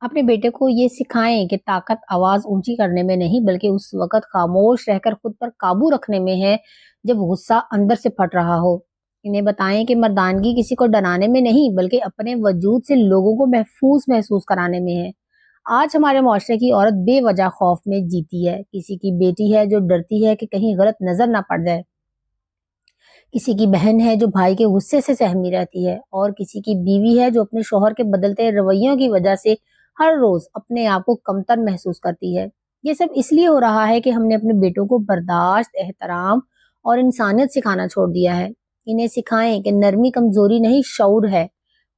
अपने बेटे को ये सिखाएं कि ताकत आवाज ऊंची करने में नहीं बल्कि उस वक्त खामोश रहकर खुद पर काबू रखने में है जब गुस्सा अंदर से फट रहा हो। इन्हें बताएं कि मर्दानगी किसी को डराने में नहीं बल्कि अपने वजूद से लोगों को महफूज महसूस कराने में है। आज हमारे मुआशरे की औरत बेवजह खौफ में जीती है। किसी की बेटी है जो डरती है कि कहीं गलत नजर ना पड़ जाए, किसी की बहन है जो भाई के गुस्से से सहमी रहती है, और किसी की बीवी है जो अपने शौहर के बदलते रवैयों की वजह से हर रोज अपने आप को कमतर महसूस करती है। ये सब इसलिए हो रहा है कि हमने अपने बेटों को बर्दाश्त, एहतराम और इंसानियत सिखाना छोड़ दिया है। इन्हें सिखाएं कि नरमी कमजोरी नहीं, शऊर है।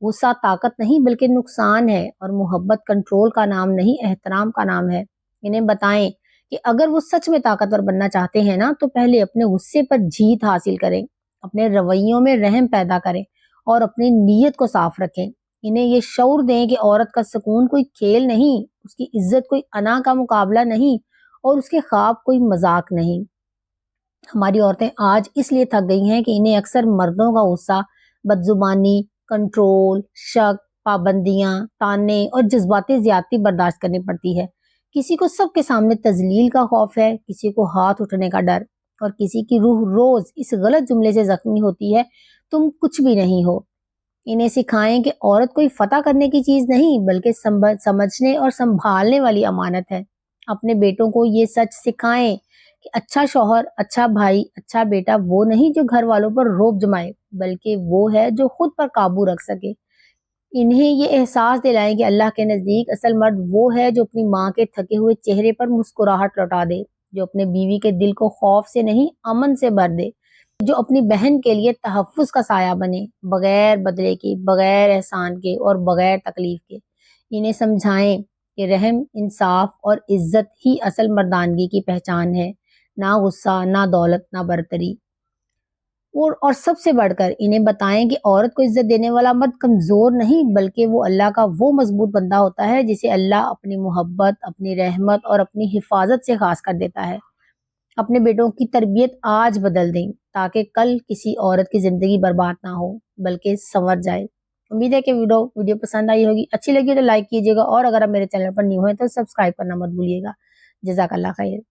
गुस्सा ताकत नहीं बल्कि नुकसान है, और मोहब्बत कंट्रोल का नाम नहीं, एहतराम का नाम है। इन्हें बताएं कि अगर वो सच में ताकतवर बनना चाहते हैं ना, तो पहले अपने गुस्से पर जीत हासिल करें, अपने रवैयों में रहम पैदा करें और अपनी नीयत को साफ रखें। इन्हें ये शऊर दें कि औरत का सुकून कोई खेल नहीं, उसकी इज्जत कोई अना का मुकाबला नहीं, और उसके ख्वाब कोई मजाक नहीं। हमारी औरतें आज इसलिए थक गई हैं कि इन्हें अक्सर मर्दों का गुस्सा, बदजुबानी, कंट्रोल, शक, पाबंदियां, ताने और जज्बाती ज्यादती बर्दाश्त करनी पड़ती है। किसी को सबके सामने तजलील का खौफ है, किसी को हाथ उठने का डर, और किसी की रूह रोज इस गलत जुमले से जख्मी होती है, तुम कुछ भी नहीं हो। इन्हें सिखाएं कि औरत कोई फतह करने की चीज नहीं बल्कि समझने और संभालने वाली अमानत है। अपने बेटों को ये सच सिखाएं कि अच्छा शौहर, अच्छा भाई, अच्छा बेटा वो नहीं जो घर वालों पर रोब जमाए, बल्कि वो है जो खुद पर काबू रख सके। इन्हें ये एहसास दिलाएं कि अल्लाह के नजदीक असल मर्द वो है जो अपनी माँ के थके हुए चेहरे पर मुस्कुराहट लौटा दे, जो अपने बीवी के दिल को खौफ से नहीं अमन से भर दे, जो अपनी बहन के लिए तहफ्फुज का साया बने, बगैर बदले के, बगैर एहसान के और बगैर तकलीफ के। इन्हें समझाएं कि रहम, इंसाफ और इज्जत ही असल मर्दानगी की पहचान है, ना गुस्सा, ना दौलत, ना बरतरी। और सबसे बढ़कर इन्हें बताएं कि औरत को इज्जत देने वाला मर्द कमजोर नहीं बल्कि वो अल्लाह का वो मजबूत बंदा होता है जिसे अल्लाह अपनी मोहब्बत, अपनी रहमत और अपनी हिफाजत से खास कर देता है। अपने बेटों की तरबियत आज बदल दें ताकि कल किसी औरत की जिंदगी बर्बाद ना हो बल्कि संवर जाए। उम्मीद है कि वीडियो पसंद आई होगी। अच्छी लगी तो लाइक कीजिएगा, और अगर आप मेरे चैनल पर न्यू हैं तो सब्सक्राइब करना मत भूलिएगा। जज़ाकल्लाह खैर।